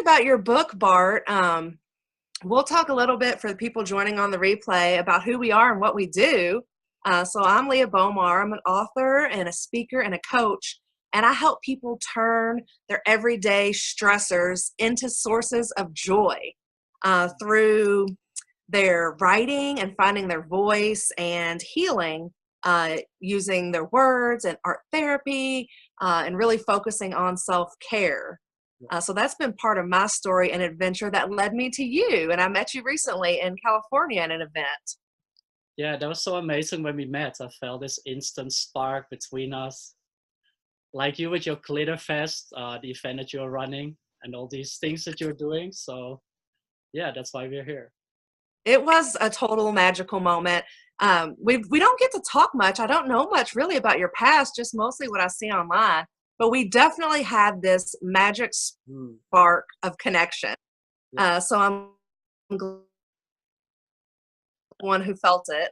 about your book, Bart. We'll talk a little bit for the people joining on the replay about who we are and what we do. So I'm Leah Bomar. I'm an author and a speaker and a coach, and I help people turn their everyday stressors into sources of joy through their writing and finding their voice and healing using their words and art therapy and really focusing on self-care. So that's been part of my story and adventure that led me to you. And I met you recently in California at an event. Yeah, that was so amazing when we met. I felt this instant spark between us. Like you with your Glitter Fest, the event that you're running, and all these things that you're doing. So yeah, that's why we're here. It was a total magical moment. We don't get to talk much. I don't know much really about your past, just mostly what I see online. But we definitely had this magic spark of connection. So I'm glad one who felt it.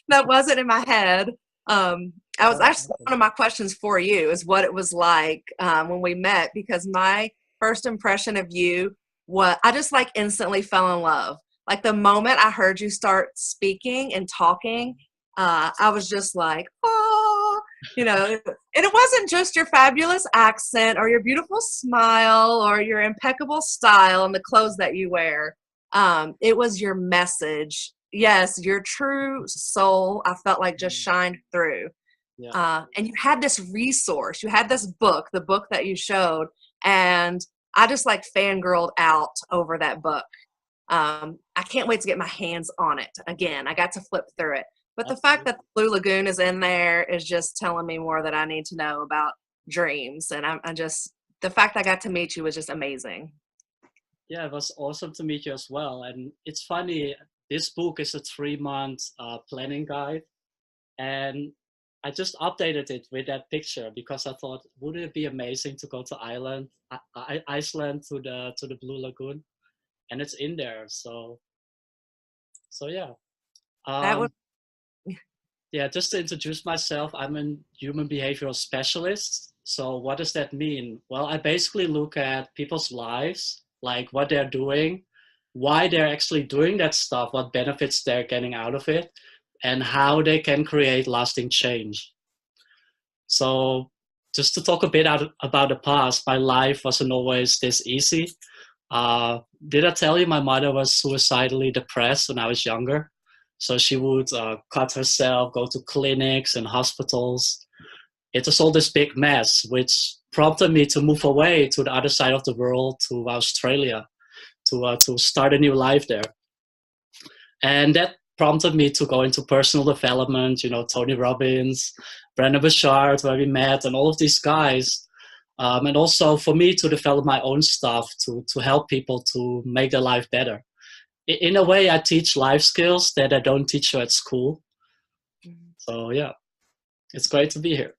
That wasn't in my head. I was actually, one of my questions for you is what it was like when we met, because my first impression of you was I just like instantly fell in love. Like the moment I heard you start speaking and talking, I was just like, oh, you know, and it wasn't just your fabulous accent or your beautiful smile or your impeccable style and the clothes that you wear. It was your message. Yes, your true soul, I felt like just shined through. Yeah. And you had this resource. You had this book, the book that you showed, and I just like fangirled out over that book. I can't wait to get my hands on it again. I got to flip through it. But the fact that the Blue Lagoon is in there is just telling me more that I need to know about dreams. And I'm just, the fact I got to meet you was just amazing. Yeah, it was awesome to meet you as well. And it's funny, this book is a 3-month planning guide. And I just updated it with that picture because I thought, wouldn't it be amazing to go to Iceland to the Blue Lagoon? And it's in there. So yeah. That was Yeah, just to introduce myself, I'm a human behavioral specialist. So what does that mean? Well, I basically look at people's lives, like what they're doing, why they're actually doing that stuff, what benefits they're getting out of it, and how they can create lasting change. So just to talk a bit about the past, my life wasn't always this easy. Did I tell you my mother was suicidally depressed when I was younger? So she would cut herself, go to clinics and hospitals. It was all this big mess, which prompted me to move away to the other side of the world, to Australia, to start a new life there. And that prompted me to go into personal development, you know, Tony Robbins, Brendon Burchard, where we met, and all of these guys. And also for me to develop my own stuff, to help people to make their life better. In a way, I teach life skills that I don't teach you at school. So yeah, it's great to be here.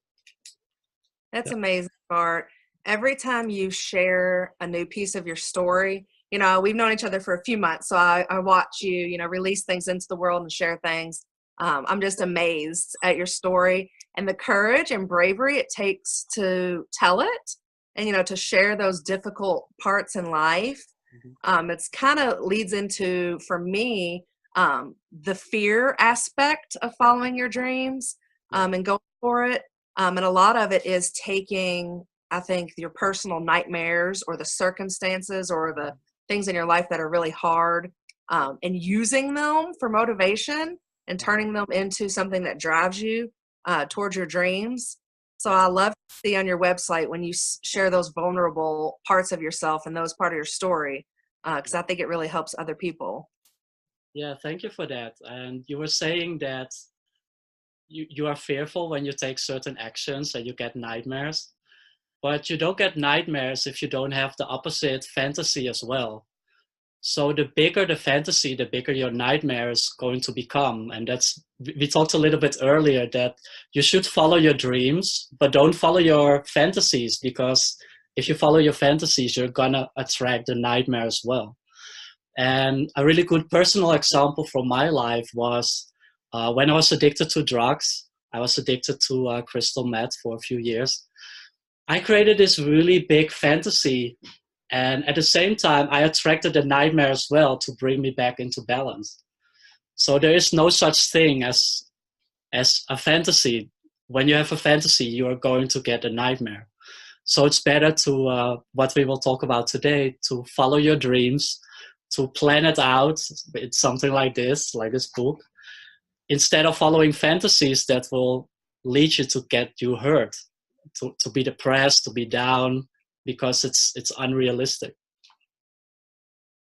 That's amazing, Bart. Every time you share a new piece of your story, you know, we've known each other for a few months, so I watch you, you know, release things into the world and share things. I'm just amazed at your story and the courage and bravery it takes to tell it and, you know, to share those difficult parts in life. It's kind of leads into, for me, the fear aspect of following your dreams and going for it. And a lot of it is taking, I think, your personal nightmares or the circumstances or the things in your life that are really hard and using them for motivation and turning them into something that drives you towards your dreams. So I love to see on your website when you share those vulnerable parts of yourself and those part of your story, because I think it really helps other people. Yeah, thank you for that. And you were saying that you are fearful when you take certain actions and you get nightmares, but you don't get nightmares if you don't have the opposite fantasy as well. So the bigger the fantasy, the bigger your nightmare is going to become. And that's, we talked a little bit earlier that you should follow your dreams, but don't follow your fantasies, because if you follow your fantasies, you're gonna attract the nightmare as well. And a really good personal example from my life was when I was addicted to drugs. I was addicted to crystal meth for a few years. I created this really big fantasy, And at the same time, I attracted a nightmare as well to bring me back into balance. So there is no such thing as a fantasy. When you have a fantasy, you are going to get a nightmare. So it's better to, what we will talk about today, to follow your dreams, to plan it out. It's something like this book, instead of following fantasies that will lead you to get you hurt, to be depressed, to be down, because it's unrealistic.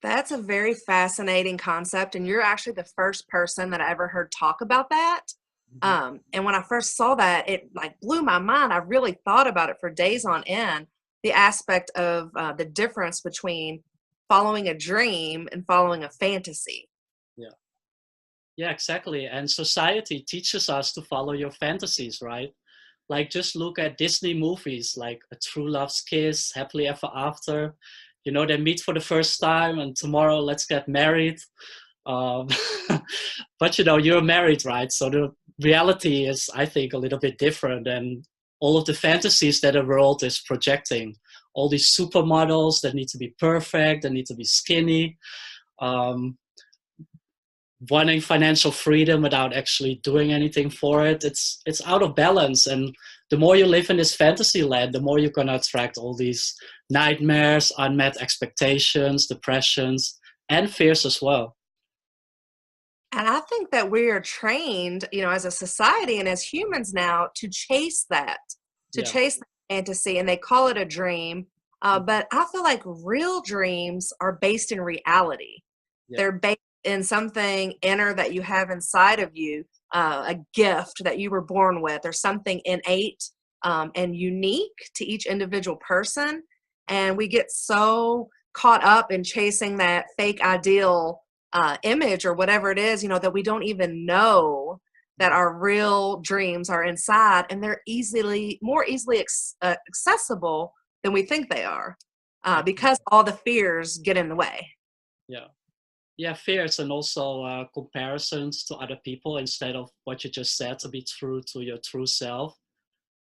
That's a very fascinating concept, and you're actually the first person that I ever heard talk about that. And when I first saw that, it like blew my mind. I really thought about it for days on end, the aspect of the difference between following a dream and following a fantasy. Yeah. Yeah, exactly. And society teaches us to follow your fantasies, right? Like just look at Disney movies like A True Love's Kiss, Happily Ever After. You know, they meet for the first time and tomorrow let's get married. Um, but you know, you're married, right? So the reality is, I think, a little bit different than all of the fantasies that the world is projecting. All these supermodels that need to be perfect, that need to be skinny, wanting financial freedom without actually doing anything for it. It's out of balance. And the more you live in this fantasy land, the more you're going to attract all these nightmares, unmet expectations, depressions, and fears as well. And I think that we are trained, as a society and as humans now to chase that, Yeah. chase the fantasy, and they call it a dream. But I feel like real dreams are based in reality. Yeah. They're based in something inner that you have inside of you, a gift that you were born with, or something innate and unique to each individual person. And we get so caught up in chasing that fake ideal image or whatever it is, that we don't even know that our real dreams are inside, and they're more easily accessible than we think they are, because all the fears get in the way. Yeah, fears, and also comparisons to other people instead of what you just said, to be true to your true self.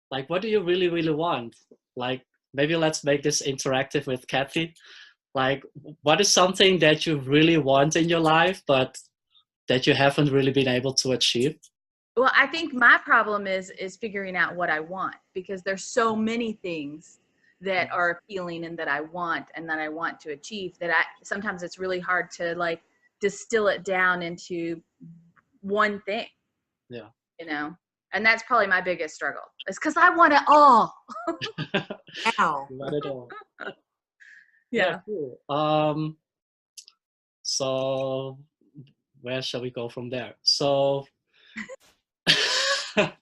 Like, what do you really, really want? Like, maybe let's make this interactive with Kathy. Like, what is something that you really want in your life, but that you haven't really been able to achieve? Well, I think my problem is figuring out what I want, because there's so many things that are appealing and that I want to achieve, that sometimes it's really hard to like distill it down into one thing. Yeah. And that's probably my biggest struggle, is because I want it all. Ow. You want it all. Yeah. Cool. So where shall we go from there? So I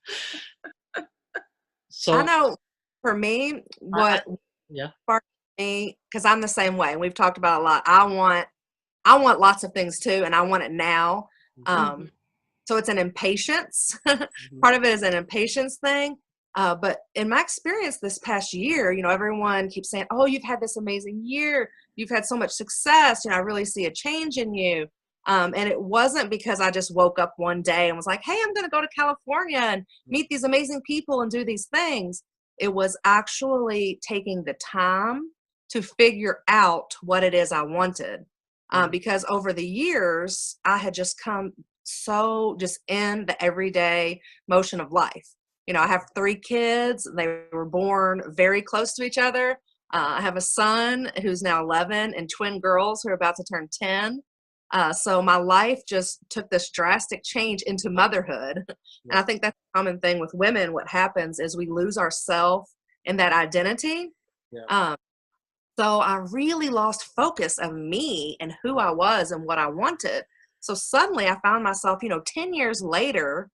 know for me, what sparked me, because I'm the same way. We've talked about a lot. I want lots of things too, and I want it now. So it's an impatience. Part of it is an impatience thing. But in my experience this past year, everyone keeps saying, "Oh, you've had this amazing year. You've had so much success. I really see a change in you." And it wasn't because I just woke up one day and was like, "Hey, I'm going to go to California and meet these amazing people and do these things." It was actually taking the time to figure out what it is I wanted. Because over the years, I had just come so just in the everyday motion of life. I have 3 kids. They were born very close to each other. I have a son who's now 11 and twin girls who are about to turn 10. So my life just took this drastic change into motherhood. And I think that's a common thing with women. What happens is we lose ourselves in that identity. So I really lost focus of me and who I was and what I wanted. So suddenly I found myself, 10 years later,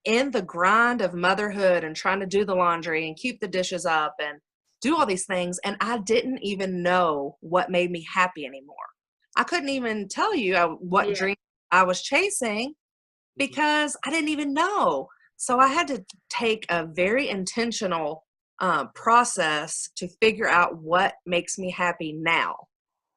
in the grind of motherhood and trying to do the laundry and keep the dishes up and do all these things. And I didn't even know what made me happy anymore. I couldn't even tell you what dream I was chasing, because I didn't even know. So I had to take a very intentional process to figure out what makes me happy now.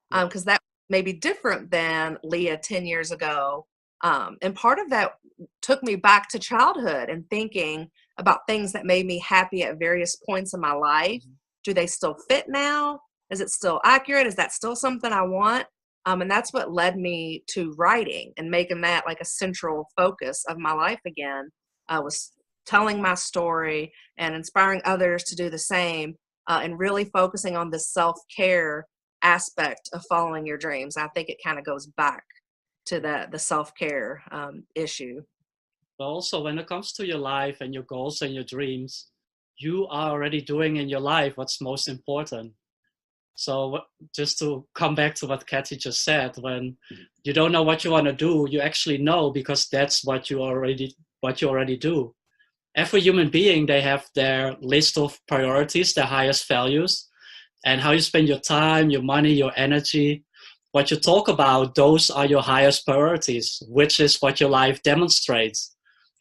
Because that may be different than Leah 10 years ago. And part of that took me back to childhood and thinking about things that made me happy at various points in my life. Do they still fit now? Is it still accurate? Is that still something I want? And that's what led me to writing and making that like a central focus of my life again, was telling my story and inspiring others to do the same, and really focusing on the self-care aspect of following your dreams. I think it kind of goes back to the self-care issue. But also when it comes to your life and your goals and your dreams, you are already doing in your life what's most important. So just to come back to what Kathy just said, when you don't know what you want to do, you actually know, because that's what you already do. Every human being, they have their list of priorities, their highest values, and how you spend your time, your money, your energy, what you talk about, those are your highest priorities, which is what your life demonstrates.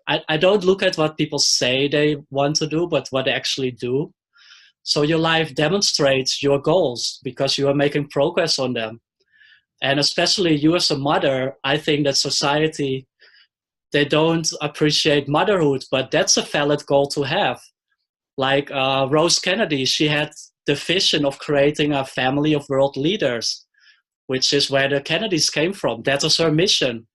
I don't look at what people say they want to do, but what they actually do. So your life demonstrates your goals because you are making progress on them. And especially you as a mother, I think that society, they don't appreciate motherhood, but that's a valid goal to have. Like Rose Kennedy, she had the vision of creating a family of world leaders, which is where the Kennedys came from. That was her mission.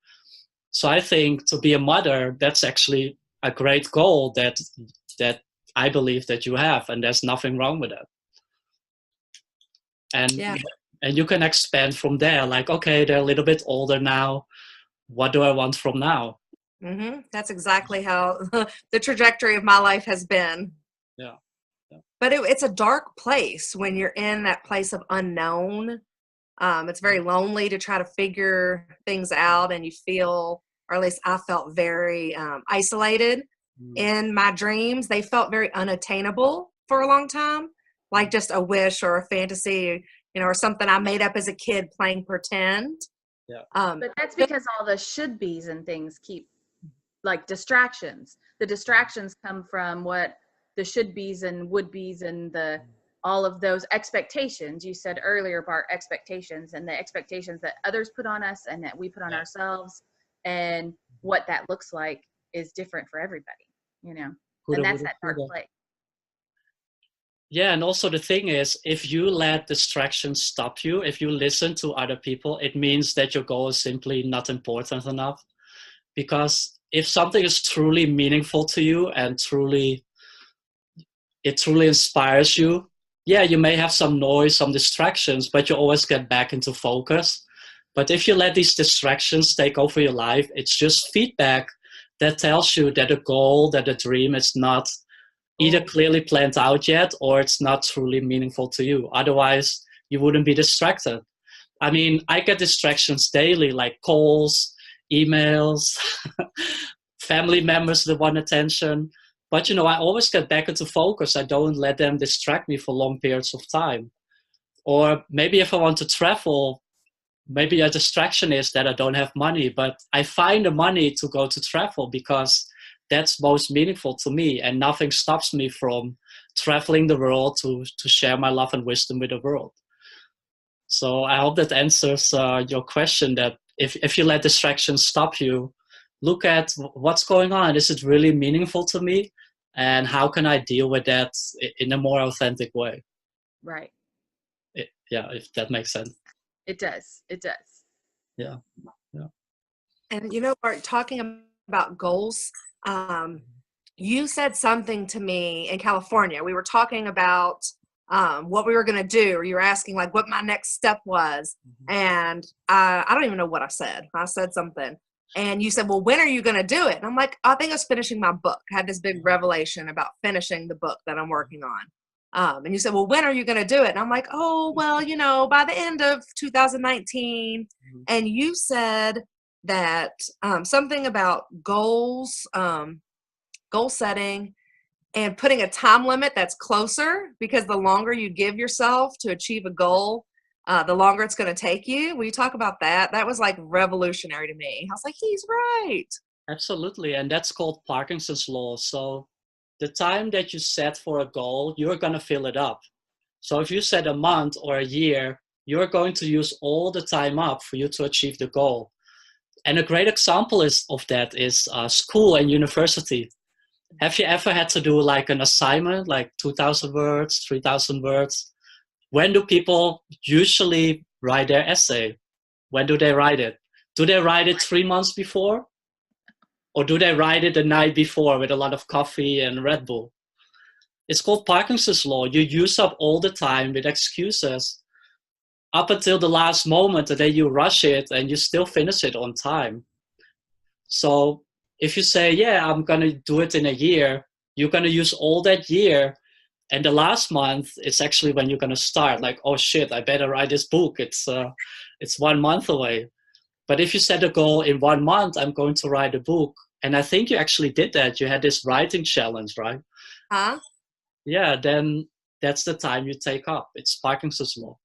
So I think to be a mother, that's actually a great goal that I believe that you have, and there's nothing wrong with it. And Yeah. And you can expand from there. Like, okay, they're a little bit older now. What do I want from now? Mm-hmm. That's exactly how the trajectory of my life has been. Yeah. But it's a dark place when you're in that place of unknown. It's very lonely to try to figure things out, and you feel, or at least I felt, very isolated in my dreams. They felt very unattainable for a long time, like just a wish or a fantasy, or something I made up as a kid playing pretend. Yeah. But that's because all the should be's and things keep, like, distractions. The distractions come from what the should be's and would be's and all of those expectations. You said earlier, Bart, expectations, and the expectations that others put on us and that we put on ourselves, and what that looks like is different for everybody, and that's that dark place. Yeah, and also the thing is, if you let distractions stop you, if you listen to other people, it means that your goal is simply not important enough. Because if something is truly meaningful to you and it truly inspires you, yeah, you may have some noise, some distractions, but you always get back into focus. But if you let these distractions take over your life, it's just feedback that tells you that a goal, that a dream is not either clearly planned out yet, or it's not truly meaningful to you. Otherwise, you wouldn't be distracted. I mean, I get distractions daily, like calls, emails, family members that want attention. But, I always get back into focus. I don't let them distract me for long periods of time. Or maybe if I want to travel, maybe a distraction is that I don't have money, but I find the money to go to travel because that's most meaningful to me, and nothing stops me from traveling the world to share my love and wisdom with the world. So I hope that answers your question, that if you let distractions stop you, look at what's going on. Is it really meaningful to me? And how can I deal with that in a more authentic way? Right. Yeah, if that makes sense. It does. It does. Yeah. And Bart, talking about goals, you said something to me in California. We were talking about what we were going to do, or you were asking like what my next step was. And I don't even know what I said. I said something. And you said, well, when are you going to do it? And I'm like, I think I was finishing my book. I had this big revelation about finishing the book that I'm working on. And you said, well, when are you going to do it? And I'm like, oh, well, by the end of 2019. And you said that something about goals, goal setting, and putting a time limit that's closer, because the longer you give yourself to achieve a goal, the longer it's going to take you. Will you talk about that? That was like revolutionary to me. I was like, he's right. Absolutely. And that's called Parkinson's law. So the time that you set for a goal, you're going to fill it up. So if you set a month or a year, you're going to use all the time up for you to achieve the goal. And a great example of that is school and university. Have you ever had to do like an assignment, like 2,000 words, 3,000 words? when do people usually write their essay? When do they write it? Do they write it 3 months before? Or do they write it the night before with a lot of coffee and Red Bull? It's called Parkinson's law. You use up all the time with excuses up until the last moment, and then you rush it and you still finish it on time. So if you say, yeah, I'm going to do it in a year, you're going to use all that year. And the last month, it's actually when you're going to start. Like, oh shit, I better write this book. It's 1 month away. But if you set a goal in 1 month, I'm going to write a book. And I think you actually did that. You had this writing challenge, right? Huh? Yeah, then that's the time you take up. It's Parkinson's law.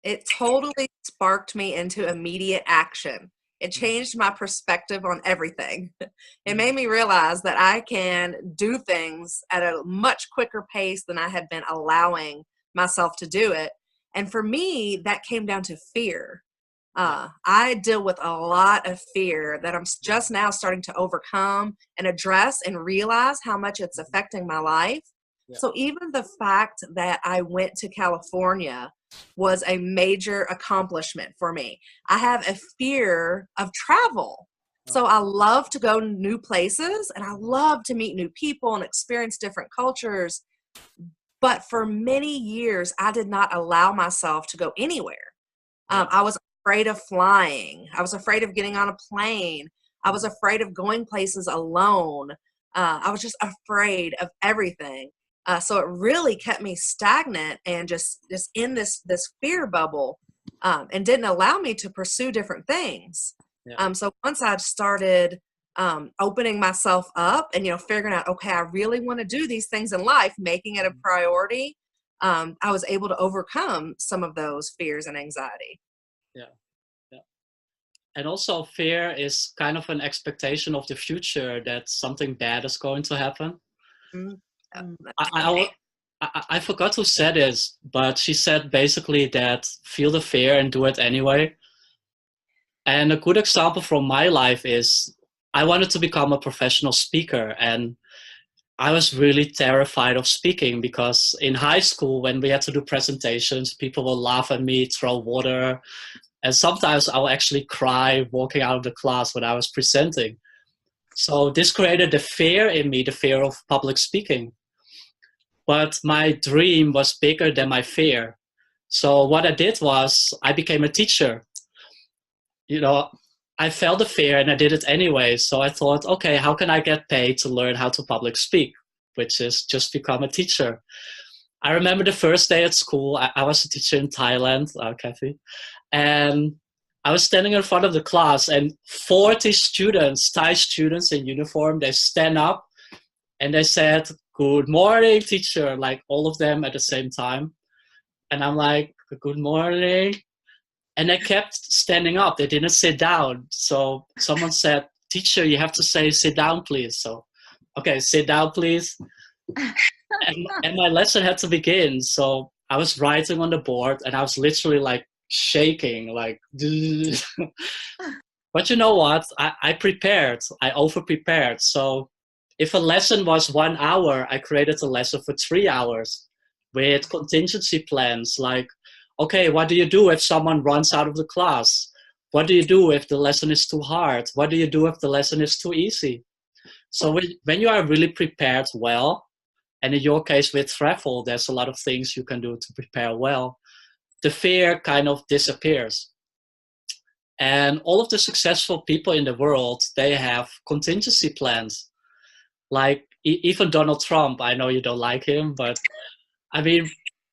It totally sparked me into immediate action. It changed my perspective on everything. It made me realize that I can do things at a much quicker pace than I had been allowing myself to do it. And for me, that came down to fear. I deal with a lot of fear that I'm just now starting to overcome and address and realize how much it's affecting my life. Yeah. So even the fact that I went to California was a major accomplishment for me. I have a fear of travel. So I love to go new places and I love to meet new people and experience different cultures. But for many years, I did not allow myself to go anywhere. I was afraid of flying. I was afraid of getting on a plane. I was afraid of going places alone. I was just afraid of everything. So it really kept me stagnant and just in this fear bubble, and didn't allow me to pursue different things. Yeah. So once I started opening myself up and, figuring out, okay, I really want to do these things in life, making it a priority, I was able to overcome some of those fears and anxiety. Yeah. And also fear is kind of an expectation of the future that something bad is going to happen. Mm-hmm. I forgot who said this, but she said basically that feel the fear and do it anyway. And a good example from my life is I wanted to become a professional speaker, and I was really terrified of speaking because in high school, when we had to do presentations, people will laugh at me, throw water, and sometimes I will actually cry walking out of the class when I was presenting. So this created the fear in me, the fear of public speaking. But my dream was bigger than my fear. So what I did was I became a teacher. I felt the fear and I did it anyway. So I thought, okay, how can I get paid to learn how to public speak? Which is just become a teacher. I remember the first day at school, I was a teacher in Thailand, Kathy, and I was standing in front of the class and 40 students, Thai students in uniform, they stand up and they said, "Good morning, teacher," like all of them at the same time. And I'm like, "Good morning." And they kept standing up. They didn't sit down. So someone said, "Teacher, you have to say, sit down, please." So, okay, sit down, please. and my lesson had to begin. So I was writing on the board and I was literally like shaking, like, but you know what? I prepared. I over-prepared. So if a lesson was 1 hour, I created a lesson for 3 hours with contingency plans like, okay, what do you do if someone runs out of the class? What do you do if the lesson is too hard? What do you do if the lesson is too easy? So when you are really prepared well, and in your case with travel, there's a lot of things you can do to prepare well, the fear kind of disappears. And all of the successful people in the world, they have contingency plans. Like even Donald Trump, I know you don't like him, but I mean,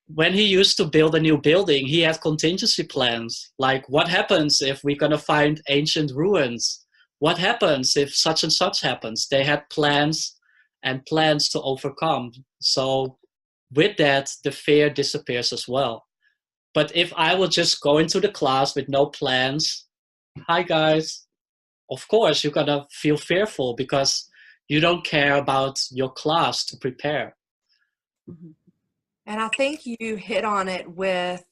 when he used to build a new building, he had contingency plans. Like, what happens if we're going to find ancient ruins? What happens if such and such happens? They had plans and plans to overcome. So with that, the fear disappears as well. But if I will just go into the class with no plans, hi guys, of course you're going to feel fearful because you don't care about your class to prepare. Mm-hmm. And I think you hit on it with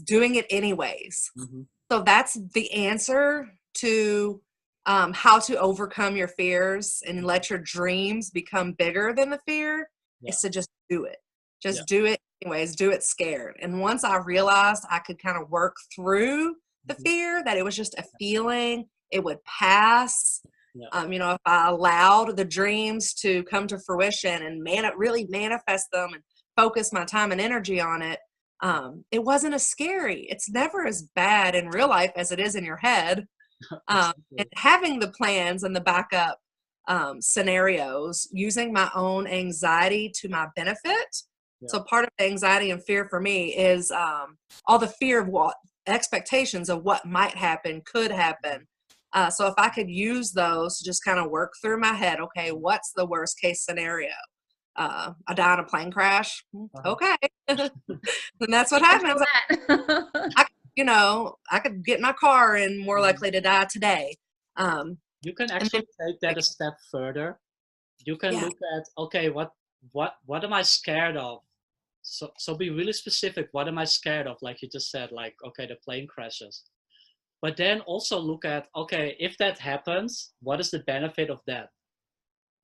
doing it anyways. Mm-hmm. So that's the answer to how to overcome your fears and let your dreams become bigger than the fear, is to just do it. Just do it anyways, do it scared. And once I realized I could kind of work through the Mhm. fear, that it was just a feeling, it would pass. Yeah. If I allowed the dreams to come to fruition and really manifest them and focus my time and energy on it, it wasn't as scary. It's never as bad in real life as it is in your head. And Exactly. having the plans and the backup scenarios, using my own anxiety to my benefit. Yeah. So part of the anxiety and fear for me is all the fear of what expectations of what might happen, could happen. So if I could use those to just kind of work through my head, okay, what's the worst case scenario? I die in a plane crash. Okay. Then that's what happens. I could get in my car and more likely to die today. You can And then, actually take that a step further. You can yeah, look at, okay, what am I scared of? So be really specific. What am I scared of? Like you just said, like, okay, the plane crashes. But then also look at, okay, if that happens, what is the benefit of that?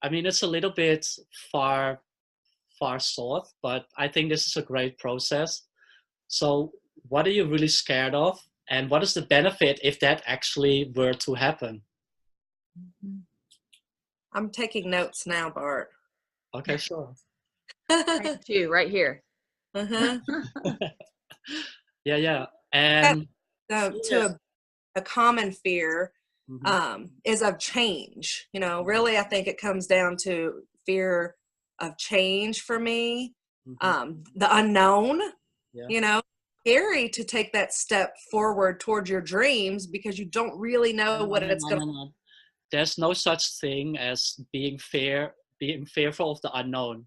I mean, it's a little bit far sought, but I think this is a great process. So what are you really scared of? And what is the benefit if that actually were to happen? I'm taking notes now, Bart. Okay, sure. Right here. Uh-huh. Yeah. And To a common fear mhm, is of change. Really, I think it comes down to fear of change for me, mhm, the unknown. yeah. Scary to take that step forward towards your dreams because you don't really know what it's going to. No. There's no such thing as being fearful of the unknown.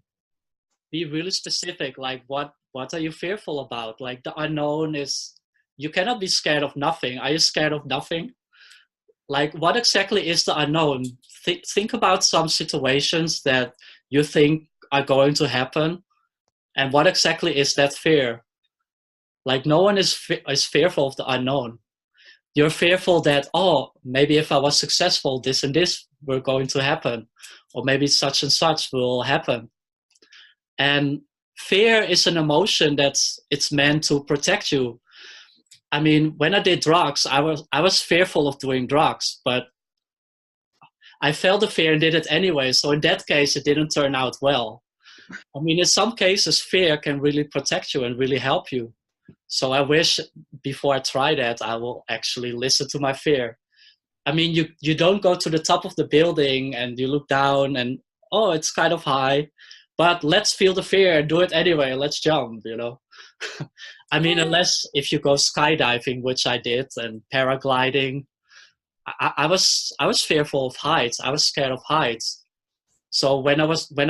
Be really specific. Like what are you fearful about? Like the unknown is, you cannot be scared of nothing. Are you scared of nothing? Like what exactly is the unknown? Think about some situations that you think are going to happen, and what exactly is that fear? Like no one is fearful of the unknown. You're fearful that, oh, maybe if I was successful, this and this were going to happen, or maybe such and such will happen. And fear is an emotion it's meant to protect you. I mean, when I did drugs, I was fearful of doing drugs, but I felt the fear and did it anyway. So in that case, it didn't turn out well. I mean, in some cases, fear can really protect you and really help you. So I wish before I try that, I will actually listen to my fear. I mean, you don't go to the top of the building and you look down and, oh, it's kind of high, but let's feel the fear and do it anyway. Let's jump, I mean, unless if you go skydiving, which I did, and paragliding, I was fearful of heights. I was scared of heights. So when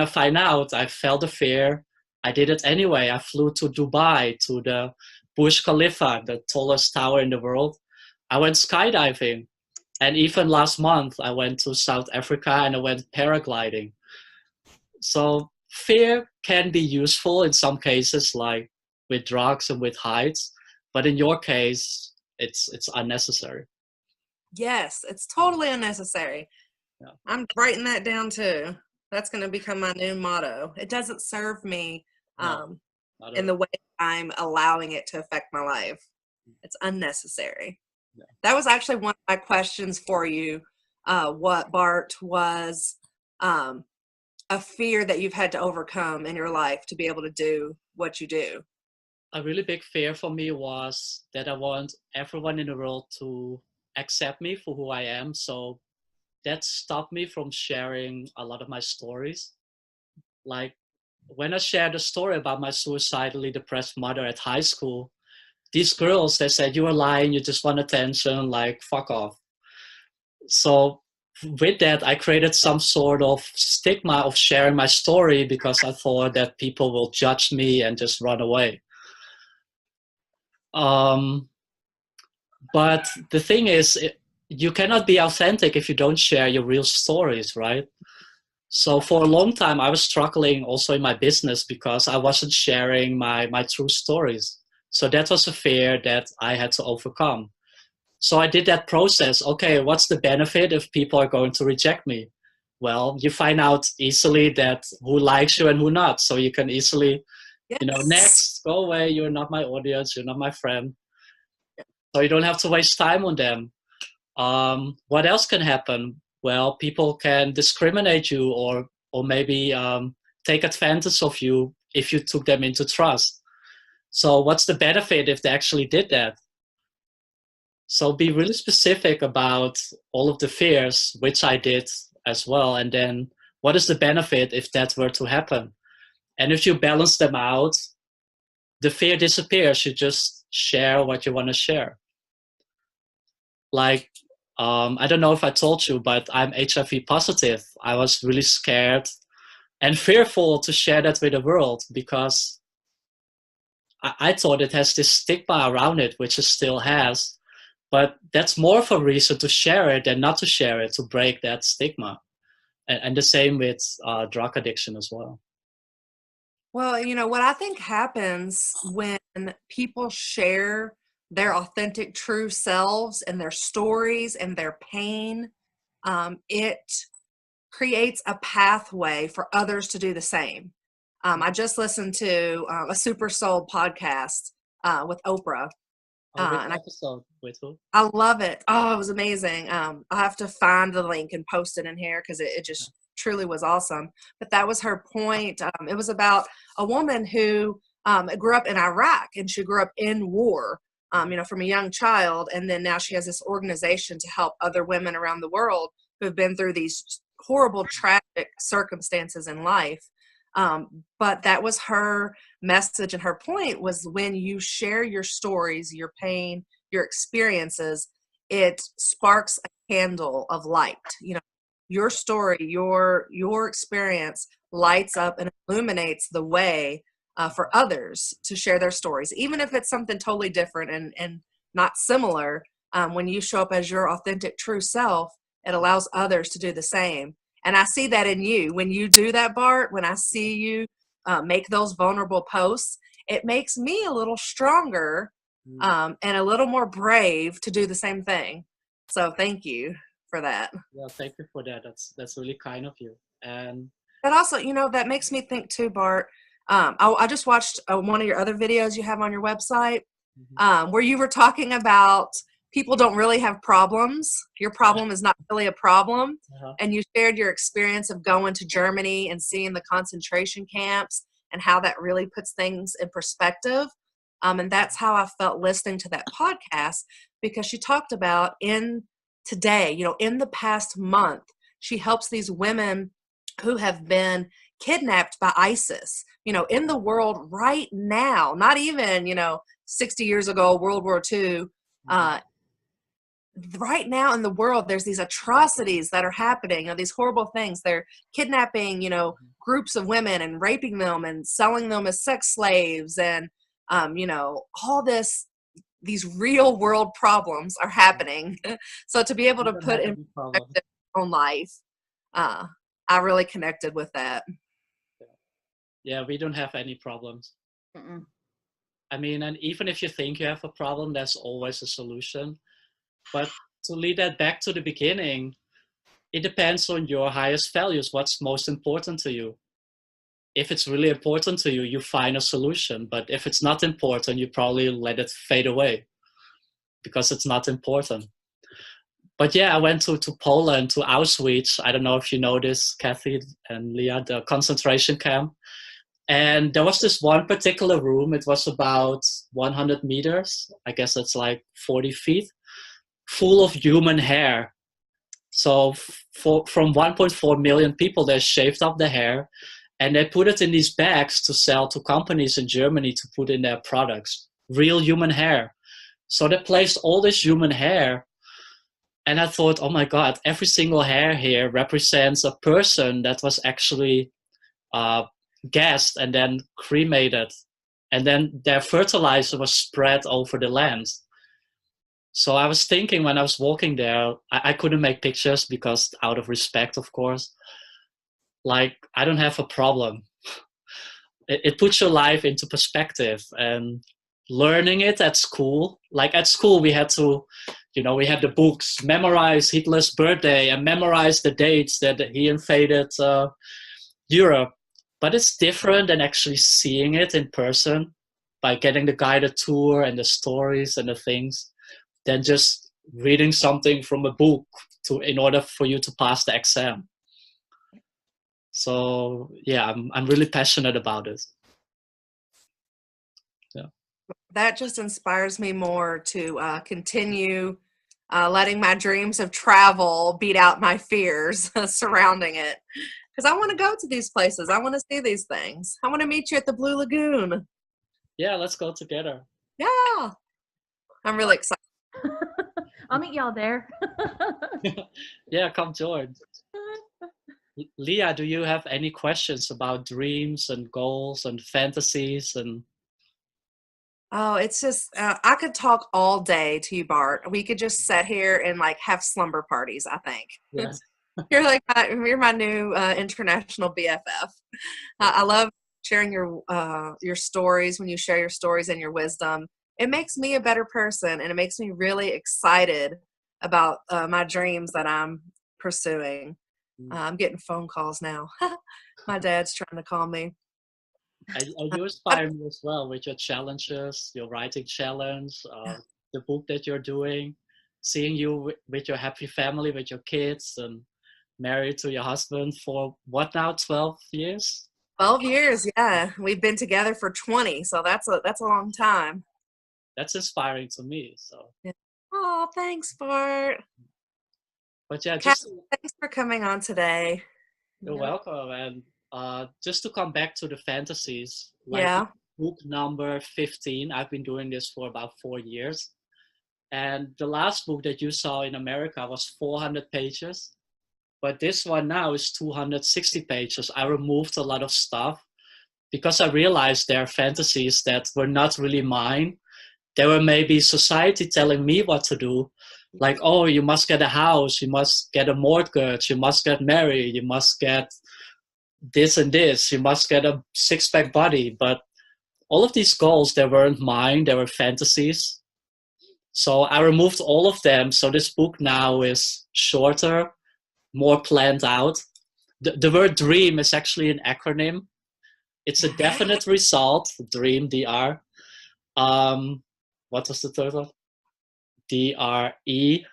I find out, I felt the fear. I did it anyway. I flew to Dubai, to the Burj Khalifa, the tallest tower in the world. I went skydiving. And even last month, I went to South Africa and I went paragliding. So fear can be useful in some cases, like with drugs and with heights. But in your case, it's unnecessary. Yes, it's totally unnecessary. Yeah. I'm writing that down too. That's going to become my new motto. It doesn't serve me No, in the way I'm allowing it to affect my life. It's unnecessary. Yeah. That was actually one of my questions for you. What, Bart, was a fear that you've had to overcome in your life to be able to do what you do? A really big fear for me was that I want everyone in the world to accept me for who I am. So that stopped me from sharing a lot of my stories. Like when I shared a story about my suicidally depressed mother at high school, these girls, they said, you are lying, you just want attention, like fuck off. So with that, I created some sort of stigma of sharing my story because I thought that people will judge me and just run away. But the thing is, you cannot be authentic if you don't share your real stories, right? So for a long time, I was struggling also in my business because I wasn't sharing my true stories. So that was a fear that I had to overcome. So I did that process. Okay, what's the benefit if people are going to reject me? Well, you find out easily that who likes you and who not. So you can easily Yes. Next, go away. You're not my audience. You're not my friend. So you don't have to waste time on them. What else can happen? Well, people can discriminate you or maybe take advantage of you if you took them into trust. So what's the benefit if they actually did that? So be really specific about all of the fears, which I did as well. And then what is the benefit if that were to happen? And if you balance them out, the fear disappears. You just share what you want to share. Like, I don't know if I told you, but I'm HIV positive. I was really scared and fearful to share that with the world because I thought it has this stigma around it, which it still has. But that's more of a reason to share it than not to share it, to break that stigma. And the same with drug addiction as well. Well, what I think happens when people share their authentic, true selves and their stories and their pain, it creates a pathway for others to do the same. I just listened to a Super Soul podcast with Oprah. Which episode? With who? I love it. Oh, it was amazing. I'll have to find the link and post it in here because it just truly was awesome. But that was her point. It was about a woman who grew up in Iraq, and she grew up in war, from a young child. And then now she has this organization to help other women around the world who have been through these horrible, tragic circumstances in life. But that was her message, and her point was when you share your stories, your pain, your experiences, it sparks a candle of light. Your story, your experience lights up and illuminates the way for others to share their stories, even if it's something totally different and not similar. When you show up as your authentic, true self, it allows others to do the same. And I see that in you. When you do that, Bart, when I see you make those vulnerable posts, it makes me a little stronger and a little more brave to do the same thing. So thank you for that. Yeah, thank you for that. That's really kind of you. And but also, that makes me think too, Bart. I just watched one of your other videos you have on your website where you were talking about people don't really have problems. Your problem is not really a problem. And you shared your experience of going to Germany and seeing the concentration camps and how that really puts things in perspective. And that's how I felt listening to that podcast, because she talked about in the past month, she helps these women who have been kidnapped by ISIS, in the world right now, not even, 60 years ago, World War II, right now in the world, there's these atrocities that are happening, these horrible things. They're kidnapping, groups of women and raping them and selling them as sex slaves. And, all these real world problems are happening. So to be able to put in perspective your own life, I really connected with that. Yeah, we don't have any problems. Mm-mm. I mean, and even if you think you have a problem, there's always a solution. But to lead that back to the beginning, it depends on your highest values. What's most important to you? If it's really important to you, you find a solution. But if it's not important, you probably let it fade away because it's not important. But yeah, I went to Poland, to Auschwitz. I don't know if you know this, Kathy and Leah, the concentration camp. And there was this one particular room. It was about 100 meters. I guess that's like 40 feet. Full of human hair. So from 1.4 million people, they shaved off the hair and they put it in these bags to sell to companies in Germany to put in their products. Real human hair. So they placed all this human hair. And I thought, oh my God, every single hair here represents a person that was actually gassed and then cremated. And then their fertilizer was spread over the land. So I was thinking when I was walking there, I couldn't make pictures because out of respect, of course, like I don't have a problem. It puts your life into perspective, and learning it at school, like at school we had to, we had the books, memorize Hitler's birthday and memorize the dates that he invaded Europe. but it's different than actually seeing it in person by getting the guided tour and the stories and the things than just reading something from a book in order for you to pass the exam. So yeah, I'm really passionate about it. Yeah. That just inspires me more to continue letting my dreams of travel beat out my fears surrounding it. Because I want to go to these places. I want to see these things. I want to meet you at the Blue Lagoon. Yeah, let's go together. Yeah. I'm really excited. I'll meet y'all there. Yeah, come join. Leah, do you have any questions about dreams and goals and fantasies and? Oh, it's just I could talk all day to you, Bart. We could just sit here and like have slumber parties, I think. Yes. You're my new international BFF. I love sharing your stories. When you share your stories and your wisdom, it makes me a better person, and it makes me really excited about my dreams that I'm pursuing. I'm getting phone calls now. My dad's trying to call me. And you inspire me as well with your challenges, your writing challenge, the book that you're doing, seeing you with your happy family, with your kids, and married to your husband for what now, 12 years? 12 years, yeah. We've been together for 20, so that's a long time. That's inspiring to me. So. Yeah. Oh, thanks, Bart. But yeah, Thanks for coming on today. You're welcome. And just to come back to the fantasies, like Yeah. book number 15, I've been doing this for about 4 years. And the last book that you saw in America was 400 pages. But this one now is 260 pages. I removed a lot of stuff because I realized there are fantasies that were not really mine. There were maybe society telling me what to do. Like, oh, you must get a house, you must get a mortgage, you must get married, you must get this and this, you must get a six-pack body. But all of these goals, they weren't mine, they were fantasies. So I removed all of them. So this book now is shorter, more planned out. The word dream is actually an acronym. It's a definite result, dream, DR. What was the third one? DRE.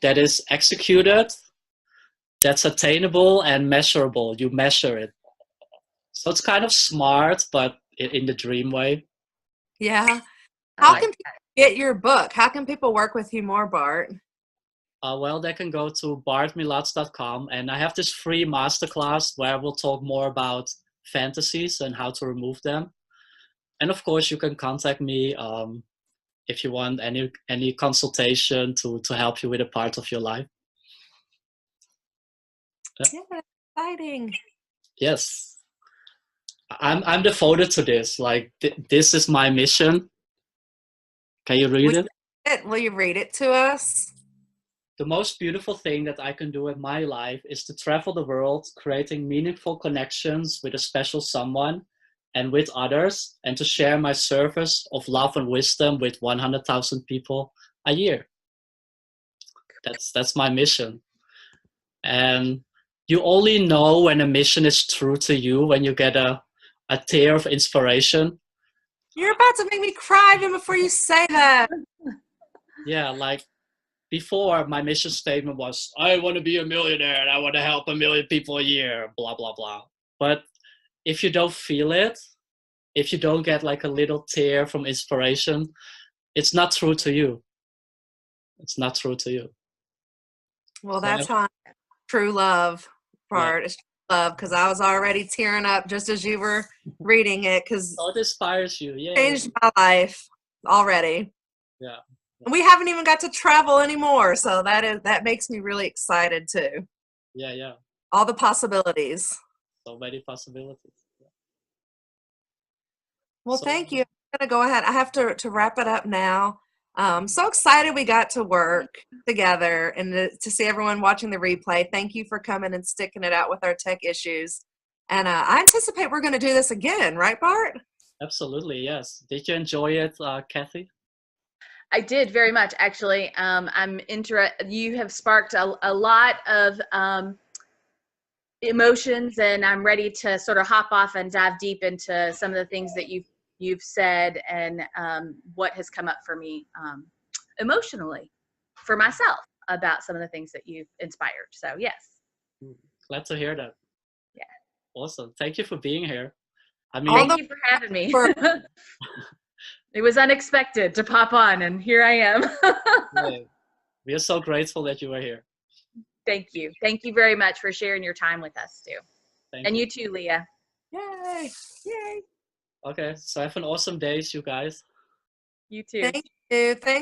That is executed, that's attainable and measurable. You measure it. So it's kind of smart, but in the dream way. Yeah. How can people get your book? How can people work with you more, Bart? Well, they can go to bartmilatz.com, and I have this free masterclass where we'll talk more about fantasies and how to remove them. And of course, you can contact me if you want any consultation to help you with a part of your life. Yeah, exciting. Yes. I'm devoted to this. Like, this is my mission. Can you read it? Will you read it to us? The most beautiful thing that I can do in my life is to travel the world, creating meaningful connections with a special someone and with others, and to share my service of love and wisdom with 100,000 people a year. That's my mission. And you only know when a mission is true to you when you get a tear of inspiration. You're about to make me cry even before you say that. Yeah, like before, my mission statement was, I want to be a millionaire and I want to help 1 million people a year, blah, blah, blah. But if you don't feel it, if you don't get like a little tear from inspiration, it's not true to you. It's not true to you. Well, that's how true love, Bart. It's true love, because I was already tearing up just as you were reading it, because it inspires you. Yeah, changed my life already. Yeah. And we haven't even got to travel anymore, so that makes me really excited too. Yeah. All the possibilities. So many possibilities. Yeah. Well, thank you. I'm gonna go ahead. I have to wrap it up now. So excited we got to work together and to see everyone watching the replay. Thank you for coming and sticking it out with our tech issues. And I anticipate we're going to do this again, right, Bart? Absolutely, yes. Did you enjoy it, Kathy? I did very much, actually. I'm interested. You have sparked a lot of emotions, and I'm ready to sort of hop off and dive deep into some of the things that you've said, and what has come up for me emotionally for myself about some of the things that you've inspired. So yes. Glad to hear that. Yeah. Awesome. Thank you for being here. I Thank mean, you for having me. It was unexpected to pop on, and here I am. we are so grateful that you were here. Thank you. Thank you very much for sharing your time with us too. And you too, Leah. Yay. Yay. Okay, so have an awesome day, you guys. You too. Thank you. Thank